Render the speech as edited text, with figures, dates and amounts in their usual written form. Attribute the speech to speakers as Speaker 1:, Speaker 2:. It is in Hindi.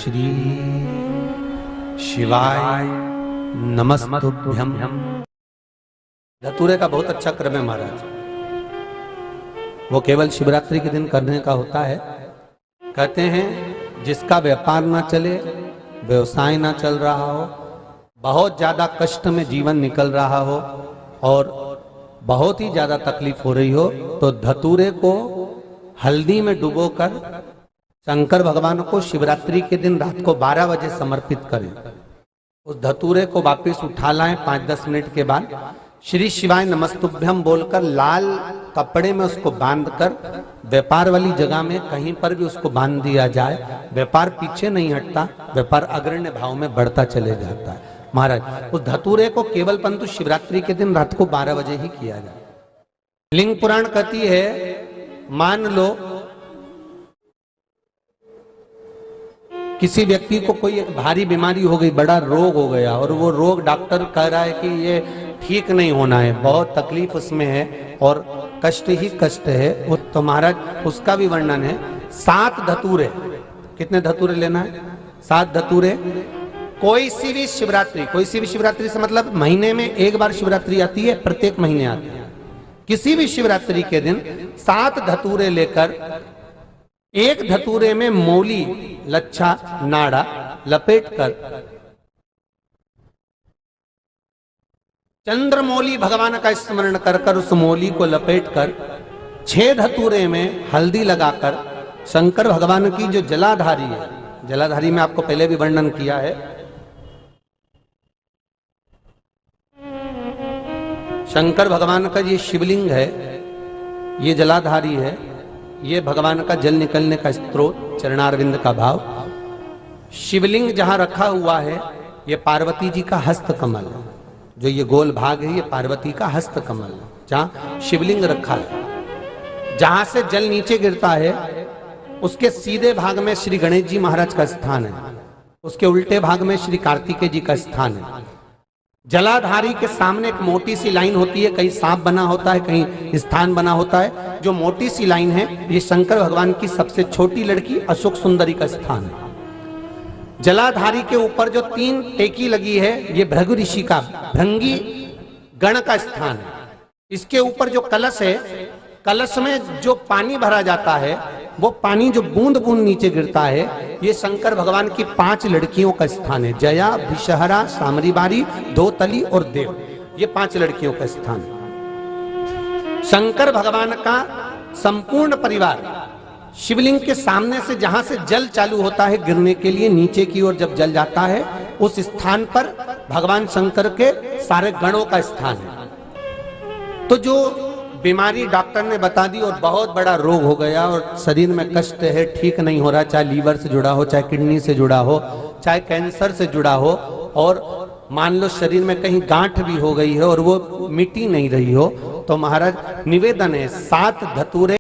Speaker 1: श्री शिवाय नमस्तुभ्यं। धतूरे का बहुत अच्छा क्रम है महाराज, वो केवल शिवरात्रि के दिन करने का होता है। कहते हैं जिसका व्यापार ना चले, व्यवसाय ना चल रहा हो, बहुत ज्यादा कष्ट में जीवन निकल रहा हो और बहुत ही ज्यादा तकलीफ हो रही हो, तो धतूरे को हल्दी में डुबोकर शंकर भगवान को शिवरात्रि के दिन रात को 12 बजे समर्पित करें। उस धतूरे को वापस उठा लाएं 5-10 मिनट के बाद, श्री शिवाय नमस्तुभ्यम बोलकर लाल कपड़े में उसको बांधकर व्यापार वाली जगह में कहीं पर भी उसको बांध दिया जाए। व्यापार पीछे नहीं हटता, व्यापार अग्रण्य भाव में बढ़ता चले जाता है। महाराज उस धतूरे को केवल परंतु शिवरात्रि के दिन रात को 12 बजे ही किया जाए। लिंग पुराण कहती है, मान लो किसी व्यक्ति को कोई एक भारी बीमारी हो गई, बड़ा रोग हो गया और वो रोग डॉक्टर कह रहा है कि ये ठीक नहीं होना है, बहुत तकलीफ उसमें है और कष्ट ही कष्ट है, तो महाराज उसका भी वर्णन है। 7 धतूरे, कितने धतूरे लेना है? 7 धतूरे। कोई सी भी शिवरात्रि से मतलब महीने में एक बार शिवरात्रि आती है, प्रत्येक महीने आती है। किसी भी शिवरात्रि के दिन 7 धतूरे लेकर एक धतूरे में मौली, लच्छा, नाड़ा लपेटकर चंद्रमौली भगवान का स्मरण कर उस मौली को लपेटकर 6 धतूरे में हल्दी लगाकर शंकर भगवान की जो जलाधारी है, जलाधारी में आपको पहले भी वर्णन किया है, शंकर भगवान का ये शिवलिंग है, ये जलाधारी है, ये भगवान का जल निकलने का स्रोत, चरणारविंद का भाव। शिवलिंग जहां रखा हुआ है ये पार्वती जी का हस्त कमल है, जो ये गोल भाग है ये पार्वती का हस्त कमल है, जहां शिवलिंग रखा है। जहां से जल नीचे गिरता है उसके सीधे भाग में श्री गणेश जी महाराज का स्थान है, उसके उल्टे भाग में श्री कार्तिकेय जी का स्थान है। जलाधारी के सामने एक मोटी सी लाइन होती है, कहीं सांप बना होता है, कहीं स्थान बना होता है। जो मोटी सी लाइन है ये शंकर भगवान की सबसे छोटी लड़की अशोक सुंदरी का स्थान है। जलाधारी के ऊपर जो 3 टेकी लगी है ये भृगु ऋषि का, भृंगी गण का स्थान है। इसके ऊपर जो कलश है, कलश में जो पानी भरा जाता है वो पानी जो बूंद बूंद नीचे गिरता है ये शंकर भगवान की 5 लड़कियों का स्थान है। जया, विषहरा, सामरीबारी, दोतली और देव, ये 5 लड़कियों का स्थान है। शंकर भगवान का संपूर्ण परिवार शिवलिंग के सामने से, जहां से जल चालू होता है गिरने के लिए नीचे की ओर जब जल जाता है, उस स्थान पर भगवान शंकर के सारे गणों का स्थान है। तो जो बीमारी डॉक्टर ने बता दी और बहुत बड़ा रोग हो गया और शरीर में कष्ट है, ठीक नहीं हो रहा, चाहे लीवर से जुड़ा हो, चाहे किडनी से जुड़ा हो, चाहे कैंसर से जुड़ा हो, और मान लो शरीर में कहीं गांठ भी हो गई है और वो मिटी नहीं रही हो, तो महाराज निवेदन है 7 धतूरे